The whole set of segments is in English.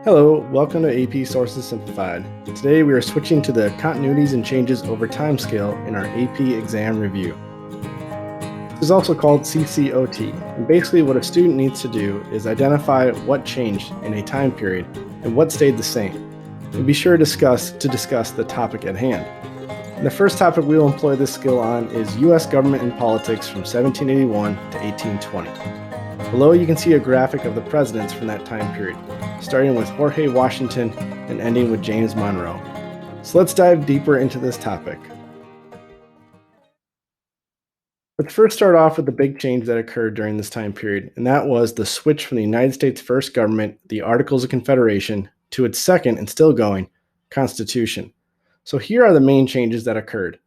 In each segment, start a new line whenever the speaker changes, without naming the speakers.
Hello, welcome to AP Sources Simplified. Today we are switching to the Continuities and Changes over Timescale in our AP exam review. This is also called CCOT, and basically what a student needs to do is identify what changed in a time period and what stayed the same, and be sure to discuss the topic at hand. And the first topic we will employ this skill on is U.S. government and politics from 1781 to 1820. Below you can see a graphic of the presidents from that time period, starting with Jorge Washington and ending with James Monroe. So let's dive deeper into this topic. Let's first start off with the big change that occurred during this time period, and that was the switch from the United States first government, the Articles of Confederation, to its second and still going, Constitution. So here are the main changes that occurred.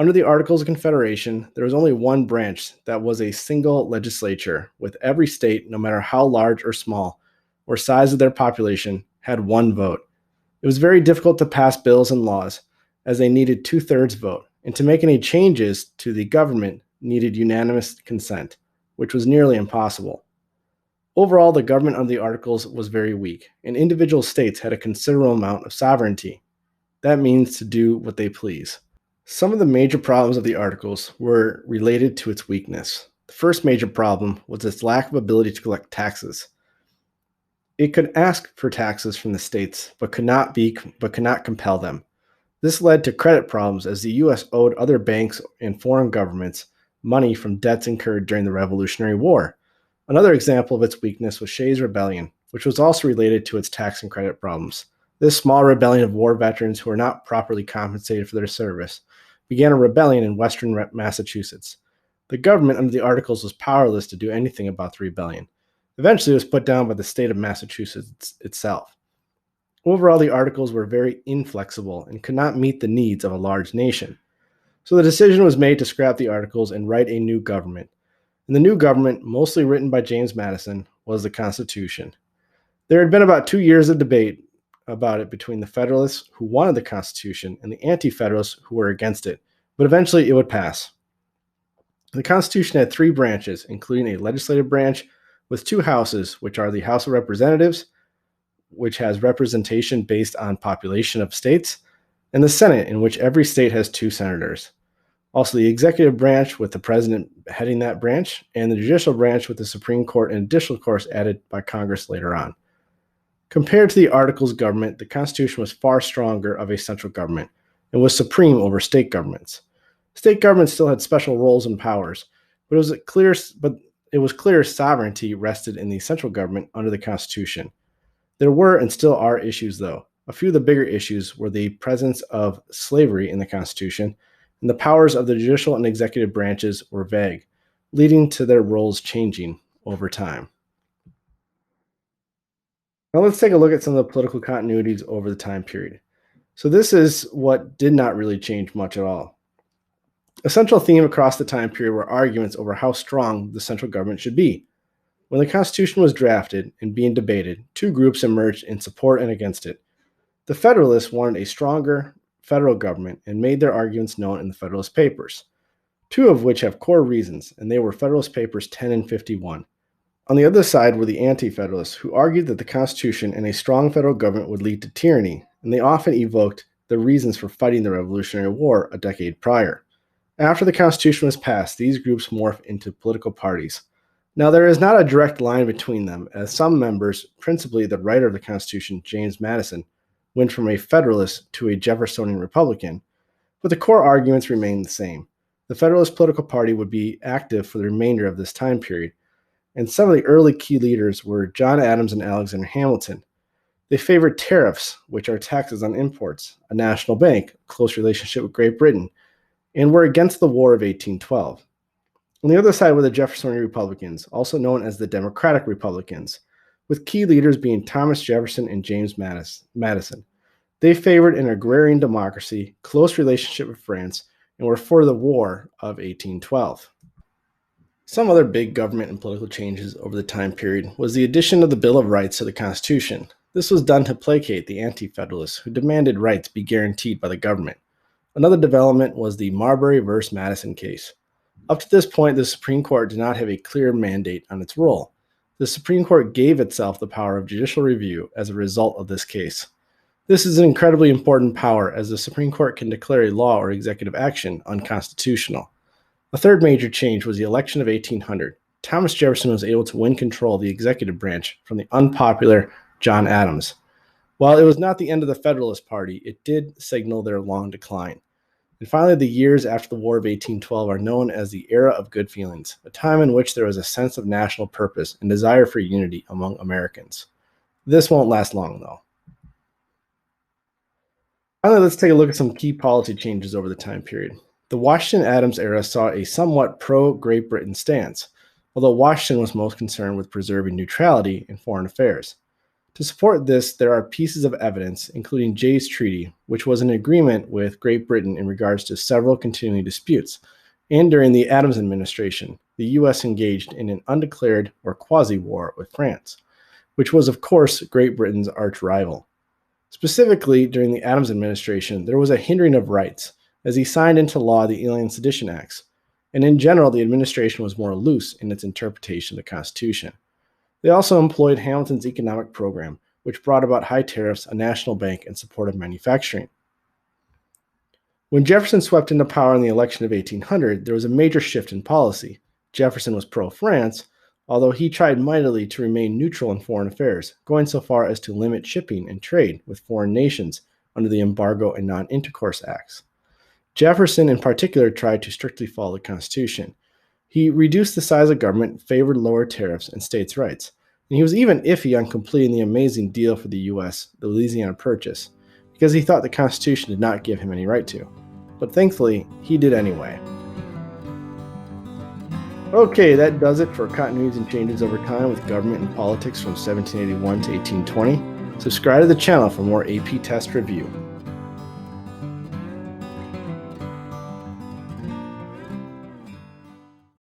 Under the Articles of Confederation, there was only one branch that was a single legislature, with every state, no matter how large or small, or size of their population, had one vote. It was very difficult to pass bills and laws, as they needed 2/3 vote, and to make any changes to the government needed unanimous consent, which was nearly impossible. Overall, the government under the Articles was very weak, and individual states had a considerable amount of sovereignty. That means to do what they please. Some of the major problems of the Articles were related to its weakness. The first major problem was its lack of ability to collect taxes. It could ask for taxes from the states, but could not compel them. This led to credit problems as the U.S. owed other banks and foreign governments money from debts incurred during the Revolutionary War. Another example of its weakness was Shays' Rebellion, which was also related to its tax and credit problems. This small rebellion of war veterans who were not properly compensated for their service began a rebellion in western Massachusetts. The government under the Articles was powerless to do anything about the rebellion. Eventually, it was put down by the state of Massachusetts itself. Overall, the Articles were very inflexible and could not meet the needs of a large nation. So the decision was made to scrap the Articles and write a new government. And the new government, mostly written by James Madison, was the Constitution. There had been about 2 years of debate about it between the Federalists who wanted the Constitution and the Anti-Federalists who were against it, but eventually it would pass. The Constitution had 3 branches, including a legislative branch with 2 houses, which are the House of Representatives, which has representation based on population of states, and the Senate, in which every state has 2 senators. Also, the executive branch with the president heading that branch, and the judicial branch with the Supreme Court and additional courts added by Congress later on. Compared to the Articles government, the Constitution was far stronger of a central government and was supreme over state governments. State governments still had special roles and powers, but it was clear sovereignty rested in the central government under the Constitution. There were and still are issues, though. A few of the bigger issues were the presence of slavery in the Constitution, and the powers of the judicial and executive branches were vague, leading to their roles changing over time. Now let's take a look at some of the political continuities over the time period. So this is what did not really change much at all. A central theme across the time period were arguments over how strong the central government should be. When the Constitution was drafted and being debated, 2 groups emerged in support and against it. The Federalists wanted a stronger federal government and made their arguments known in the Federalist Papers, 2 of which have core reasons, and they were Federalist Papers 10 and 51. On the other side were the Anti-Federalists, who argued that the Constitution and a strong federal government would lead to tyranny, and they often evoked the reasons for fighting the Revolutionary War a decade prior. After the Constitution was passed, these groups morphed into political parties. Now, there is not a direct line between them, as some members, principally the writer of the Constitution, James Madison, went from a Federalist to a Jeffersonian Republican, but the core arguments remained the same. The Federalist political party would be active for the remainder of this time period, and some of the early key leaders were John Adams and Alexander Hamilton. They favored tariffs, which are taxes on imports, a national bank, a close relationship with Great Britain, and were against the War of 1812. On the other side were the Jeffersonian Republicans, also known as the Democratic Republicans, with key leaders being Thomas Jefferson and James Madison. They favored an agrarian democracy, close relationship with France, and were for the War of 1812. Some other big government and political changes over the time period was the addition of the Bill of Rights to the Constitution. This was done to placate the Anti-Federalists who demanded rights be guaranteed by the government. Another development was the Marbury v. Madison case. Up to this point, the Supreme Court did not have a clear mandate on its role. The Supreme Court gave itself the power of judicial review as a result of this case. This is an incredibly important power, as the Supreme Court can declare a law or executive action unconstitutional. A third major change was the election of 1800. Thomas Jefferson was able to win control of the executive branch from the unpopular John Adams. While it was not the end of the Federalist Party, it did signal their long decline. And finally, the years after the War of 1812 are known as the Era of Good Feelings, a time in which there was a sense of national purpose and desire for unity among Americans. This won't last long, though. Finally, let's take a look at some key policy changes over the time period. The Washington-Adams era saw a somewhat pro-Great Britain stance, although Washington was most concerned with preserving neutrality in foreign affairs. To support this, there are pieces of evidence, including Jay's Treaty, which was an agreement with Great Britain in regards to several continuing disputes, and during the Adams administration, the U.S. engaged in an undeclared or quasi-war with France, which was, of course, Great Britain's arch-rival. Specifically, during the Adams administration, there was a hindering of rights, as he signed into law the Alien Sedition Acts, and in general, the administration was more loose in its interpretation of the Constitution. They also employed Hamilton's economic program, which brought about high tariffs, a national bank, and support of manufacturing. When Jefferson swept into power in the election of 1800, there was a major shift in policy. Jefferson was pro-France, although he tried mightily to remain neutral in foreign affairs, going so far as to limit shipping and trade with foreign nations under the Embargo and Non-Intercourse Acts. Jefferson, in particular, tried to strictly follow the Constitution. He reduced the size of government, favored lower tariffs, and states' rights. And he was even iffy on completing the amazing deal for the U.S., the Louisiana Purchase, because he thought the Constitution did not give him any right to. But thankfully, he did anyway. Okay, that does it for Continuities and Changes Over Time with Government and Politics from 1781 to 1820. Subscribe to the channel for more AP Test Review.